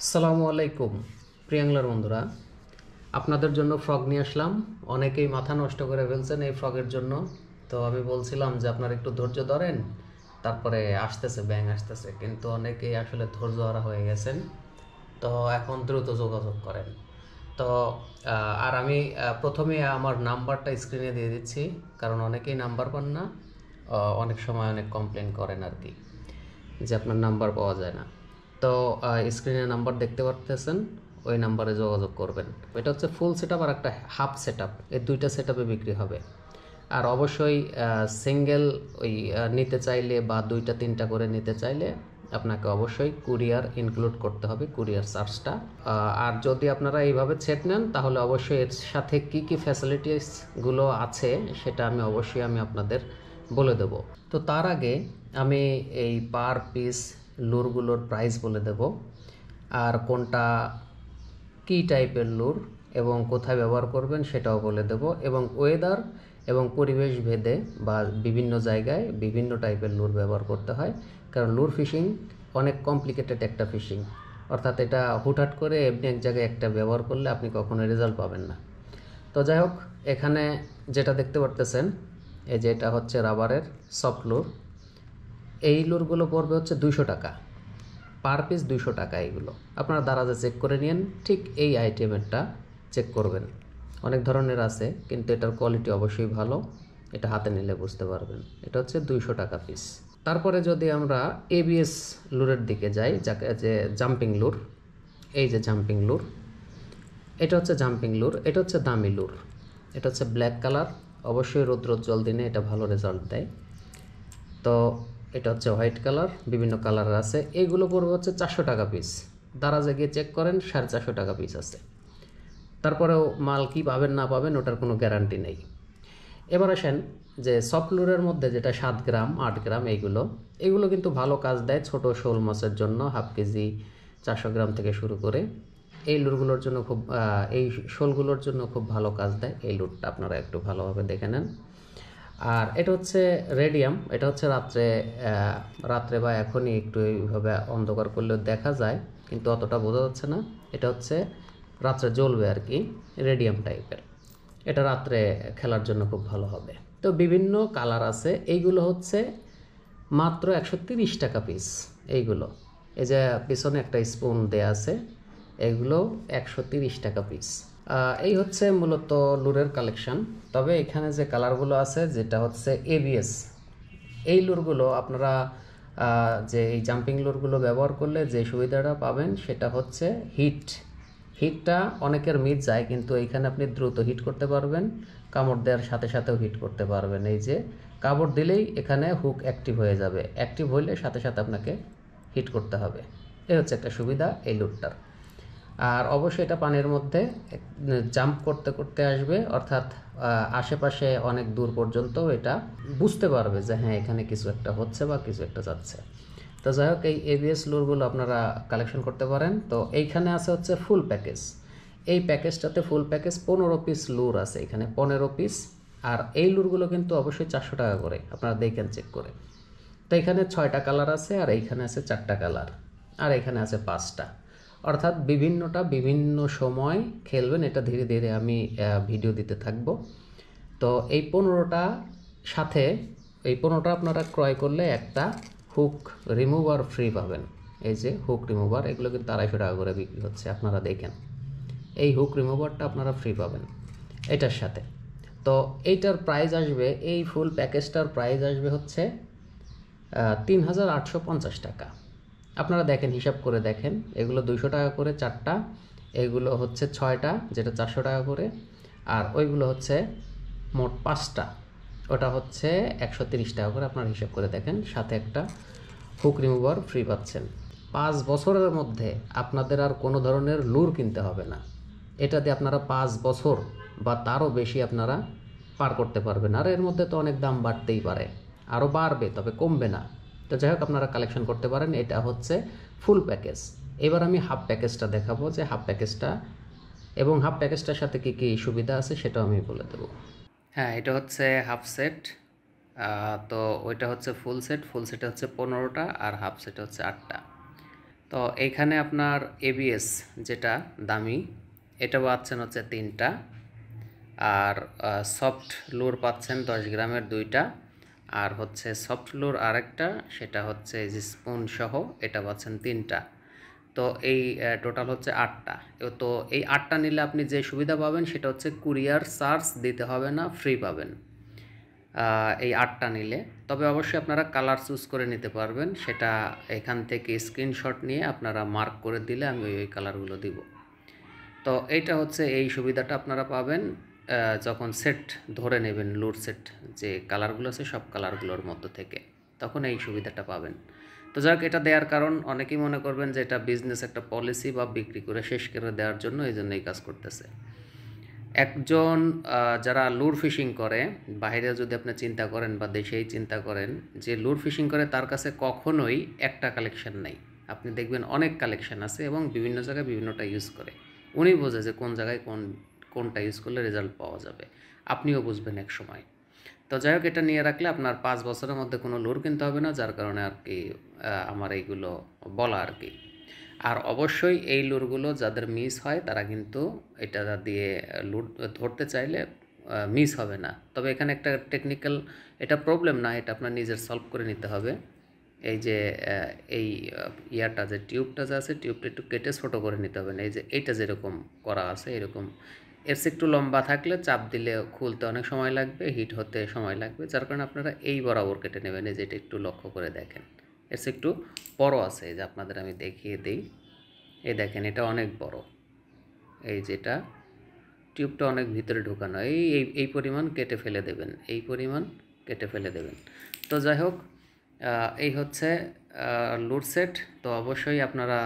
আসসালামু আলাইকুম প্রিয়াংলার বন্ধুরা, আপনাদের জন্য ফ্রগ নিয়ে আসলাম। অনেকেই মাথা নষ্ট করে ফেলছেন এই ফ্রগের জন্য। তো আমি বলছিলাম যে আপনারা একটু ধৈর্য ধরেন, তারপরে আসতেছে ব্যাং আসতেছে, কিন্তু অনেকেই আসলে ধৈর্য হারা হয়ে গেছেন। তো এখন দ্রুত যোগাযোগ করেন। তো আর আমি প্রথমে আমার নাম্বারটা স্ক্রিনে দিয়ে দিচ্ছি, কারণ অনেকেই নাম্বার পান না। অনেক সময় অনেক কমপ্লেন করেন আর কি, যে আপনার নাম্বার পাওয়া যায় না। তো স্ক্রিনে নাম্বার দেখতে পারতেছেন, ওই নাম্বারে যোগাযোগ করবেন। এটা হচ্ছে ফুল সেট আর একটা হাফ সেট এই দুইটা সেট বিক্রি হবে। আর অবশ্যই সিঙ্গেল ওই নিতে চাইলে বা দুইটা তিনটা করে নিতে চাইলে আপনাকে অবশ্যই কুরিয়ার ইনক্লুড করতে হবে, কুরিয়ার চার্জটা। আর যদি আপনারা এইভাবে সেট নেন তাহলে অবশ্যই এর সাথে কি কি ফ্যাসিলিটিসগুলো আছে সেটা আমি আপনাদের বলে দেব। তো তার আগে আমি এই পার পিস লুরগুলোর প্রাইস বলে দেব, আর কোনটা কী টাইপের লুর এবং কোথায় ব্যবহার করবেন সেটাও বলে দেব, এবং ওয়েদার এবং পরিবেশ ভেদে বা বিভিন্ন জায়গায় বিভিন্ন টাইপের লুর ব্যবহার করতে হয়। কারণ লুর ফিশিং অনেক কমপ্লিকেটেড একটা ফিশিং, অর্থাৎ এটা হুটহাট করে এমনি এক জায়গায় একটা ব্যবহার করলে আপনি কখনো রেজাল্ট পাবেন না। তো যাই হোক, এখানে যেটা দেখতে পারতেছেন, এই যে এটা হচ্ছে রাবারের সফট লুর। এই লুরগুলো পড়বে হচ্ছে 200 টাকা পার পিস, 200 টাকা। এইগুলো আপনারা দারাজে চেক করে নিন, ঠিক এই আইটেমেরটা চেক করবেন। অনেক ধরনের আছে, কিন্তু এটার কোয়ালিটি অবশ্যই ভালো, এটা হাতে নিলে বুঝতে পারবেন। এটা হচ্ছে 200 টাকা পিস। তারপরে যদি আমরা এবিএস লুরের দিকে যাই, যাকে যে জাম্পিং লুর, এই যে জাম্পিং লুর, এটা হচ্ছে জাম্পিং লুর, এটা হচ্ছে দামি লুর। এটা হচ্ছে ব্ল্যাক কালার, অবশ্যই রৌদ্রোজ্জ্বল দিনে এটা ভালো রেজাল্ট দেয়। তো এটা হচ্ছে হোয়াইট কালার, বিভিন্ন কালারের আছে। এইগুলো পড়বে হচ্ছে 400 টাকা পিস। দারাজে গিয়ে চেক করেন, 450 টাকা পিস আছে। তারপরেও মাল কি পাবেন না পাবেন ওটার কোনো গ্যারান্টি নেই। এবার আসেন যে সফটলুরের মধ্যে যেটা 7 গ্রাম 8 গ্রাম, এগুলো কিন্তু ভালো কাজ দেয় ছোট শোল মাছের জন্য। হাফ কেজি 400 গ্রাম থেকে শুরু করে এই লুরগুলোর জন্য খুব এই শোলগুলোর জন্য খুব ভালো কাজ দেয়। এই লুরটা আপনারা একটু ভালোভাবে দেখে নেন। আর এটা হচ্ছে রেডিয়াম, এটা হচ্ছে রাত্রে বা এখনই একটু এইভাবে অন্ধকার করলেও দেখা যায়, কিন্তু অতটা বোঝা যাচ্ছে না। এটা হচ্ছে রাত্রে জ্বলবে আর কি, রেডিয়াম টাইপের। এটা রাত্রে খেলার জন্য খুব ভালো হবে। তো বিভিন্ন কালার আছে। এইগুলো হচ্ছে মাত্র 130 টাকা পিস। এইগুলো এই যে পিছনে একটা স্পুন দেয়া আছে, এগুলো 130 টাকা পিস। এই হচ্ছে মূলত লুরের কালেকশন। তবে এখানে যে কালারগুলো আছে, যেটা হচ্ছে এবিএস, এই লুরগুলো আপনারা যে এই জাম্পিং লুরগুলো ব্যবহার করলে যে সুবিধাটা পাবেন সেটা হচ্ছে হিটটা অনেকের মিট যায়, কিন্তু এইখানে আপনি দ্রুত হিট করতে পারবেন, কামড় দেওয়ার সাথে সাথেও হিট করতে পারবেন। এই যে কামড় দিলেই এখানে হুক অ্যাক্টিভ হয়ে যাবে, অ্যাক্টিভ হইলে সাথে সাথে আপনাকে হিট করতে হবে। এই হচ্ছে একটা সুবিধা এই লুরটার। আর অবশ্যই এটা পানির মধ্যে জাম্প করতে করতে আসবে, অর্থাৎ আশেপাশে অনেক দূর পর্যন্ত এটা বুঝতে পারবে যে হ্যাঁ এখানে কিছু একটা হচ্ছে বা কিছু একটা যাচ্ছে। তো যাই হোক, এই এবিএস লুরগুলো আপনারা কালেকশন করতে পারেন। তো এইখানে আছে হচ্ছে ফুল প্যাকেজ। এই প্যাকেজটাতে ফুল প্যাকেজ 15 পিস লুর আছে, এখানে 15 পিস। আর এই লুরগুলো কিন্তু অবশ্যই 400 টাকা করে, আপনারা দেখেন চেক করে। তো এখানে 6টা কালার আছে, আর এইখানে আছে 4টা কালার, আর এখানে আছে 5টা। অর্থাৎ বিভিন্নটা বিভিন্ন সময় খেলবেন। এটা ধীরে ধীরে আমি ভিডিও দিতে থাকব। তো এই 15টা সাথে, এই 15টা আপনারা ক্রয় করলে একটা হুক রিমুভার ফ্রি পাবেন। এই যে হুক রিমুভার, এগুলো কিন্তু 250 টাকা করে বিক্রি হচ্ছে, আপনারা দেখেন। এই হুক রিমুভারটা আপনারা ফ্রি পাবেন এটার সাথে। তো এইটার প্রাইস আসবে, এই ফুল প্যাকেজটার প্রাইস আসবে হচ্ছে 3850 টাকা। আপনারা দেখেন, হিসাব করে দেখেন, এগুলো 200 টাকা করে 4টা, এগুলো হচ্ছে 6টা যেটা 400 টাকা করে, আর ওইগুলো হচ্ছে মোট 5টা, ওটা হচ্ছে 130 টাকা করে। আপনারা হিসাব করে দেখেন, সাথে একটা হুক রিমুভার ফ্রি পাচ্ছেন। 5 বছরের মধ্যে আপনাদের আর কোনো ধরনের লুর কিনতে হবে না। এটা দিয়ে আপনারা 5 বছর বা তারও বেশি আপনারা পার করতে পারবেন। আর এর মধ্যে তো অনেক দাম বাড়তেই পারে, আরও বাড়বে, তবে কমবে না। তো যাই হোক, আপনারা কালেকশন করতে পারেন। এটা হচ্ছে ফুল প্যাকেজ। এবার আমি হাফ প্যাকেজটা দেখাবো, যে হাফ প্যাকেজটা এবং হাফ প্যাকেজটার সাথে কী কী সুবিধা আছে সেটাও আমি বলে দেবো। হ্যাঁ, এটা হচ্ছে হাফ সেট। তো ওইটা হচ্ছে ফুল সেট। ফুল সেটে হচ্ছে 15টা, আর হাফ সেটে হচ্ছে 8টা। তো এইখানে আপনার এবিএস যেটা দামি এটা পাচ্ছেন হচ্ছে 3টা, আর সফট লুর পাচ্ছেন 10 গ্রামের 2টা, আর হচ্ছে সফট লুর আরেকটা, সেটা হচ্ছে যে স্পুন সহ এটা পাচ্ছেন 3টা। তো এই টোটাল হচ্ছে 8টা। তো এই 8টা নিলে আপনি যে সুবিধা পাবেন সেটা হচ্ছে কুরিয়ার চার্জ দিতে হবে না, ফ্রি পাবেন এই 8টা নিলে। তবে অবশ্যই আপনারা কালার চুজ করে নিতে পারবেন, সেটা এখান থেকে স্ক্রিনশট নিয়ে আপনারা মার্ক করে দিলে আমি ওই কালারগুলো দিব। তো এইটা হচ্ছে এই সুবিধাটা আপনারা পাবেন যখন সেট ধরে নেবেন, লুর সেট যে কালারগুলো আছে সব কালারগুলোর মধ্য থেকে, তখন এই সুবিধাটা পাবেন। তো যাক, এটা দেওয়ার কারণ অনেকেই মনে করবেন যে এটা বিজনেস একটা পলিসি বা বিক্রি করে শেষ করে দেওয়ার জন্য এই জন্য এই কাজ করতেছে। একজন যারা লুর ফিশিং করে, বাইরে যদি আপনি চিন্তা করেন বা দেশেই চিন্তা করেন, যে লুর ফিশিং করে তার কাছে কখনোই একটা কালেকশন নাই। আপনি দেখবেন অনেক কালেকশন আছে এবং বিভিন্ন জায়গায় বিভিন্নটা ইউজ করে। উনি বোঝে যে কোন জায়গায় কোনটা ইউজ করলে রেজাল্ট পাওয়া যাবে, আপনিও বুঝবেন এক সময়। তো যাই হোক, এটা নিয়ে রাখলে আপনার 5 বছরের মধ্যে কোনো লুর কিনতে হবে না, যার কারণে আর কি আমার এইগুলো বলা আর কি। আর অবশ্যই এই লুরগুলো যাদের মিস হয় তারা কিন্তু এটা দিয়ে লুর ধরতে চাইলে মিস হবে না। তবে এখানে একটা টেকনিক্যাল, এটা প্রবলেম না, এটা আপনার নিজের সলভ করে নিতে হবে। এই যে এই ইয়াটা যে টিউবটা যে আছে, টিউবটা একটু কেটে ছোটো করে নিতে হবে না। এই যে এইটা যেরকম করা আছে এরকম, এর চেয়ে একটু লম্বা থাকলে চাপ দিলে খুলতে অনেক সময় লাগবে, হিট হতে সময় লাগবে, যার কারণে আপনারা এই বরাবর কেটে নেবেন। এই যে এটা একটু লক্ষ্য করে দেখেন, এর চেয়ে একটু বড় আছে, এই যে আপনাদের আমি দেখিয়ে দিই। এই দেখেন, এটা অনেক বড়, এই যেটা টিউবটা অনেক ভিতরে ঢোকানো, এই পরিমাণ কেটে ফেলে দেবেন, এই পরিমাণ কেটে ফেলে দেবেন। তো যাই হোক, এই হচ্ছে লুর সেট। তো অবশ্যই আপনারা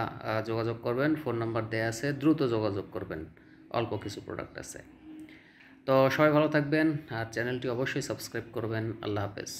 যোগাযোগ করবেন, ফোন নাম্বার দেওয়া আছে, দ্রুত যোগাযোগ করবেন, অল্প কিছু প্রোডাক্ট আছে। তো সবাই ভালো থাকবেন, আর চ্যানেলটি অবশ্যই সাবস্ক্রাইব করবেন। আল্লাহ হাফেজ।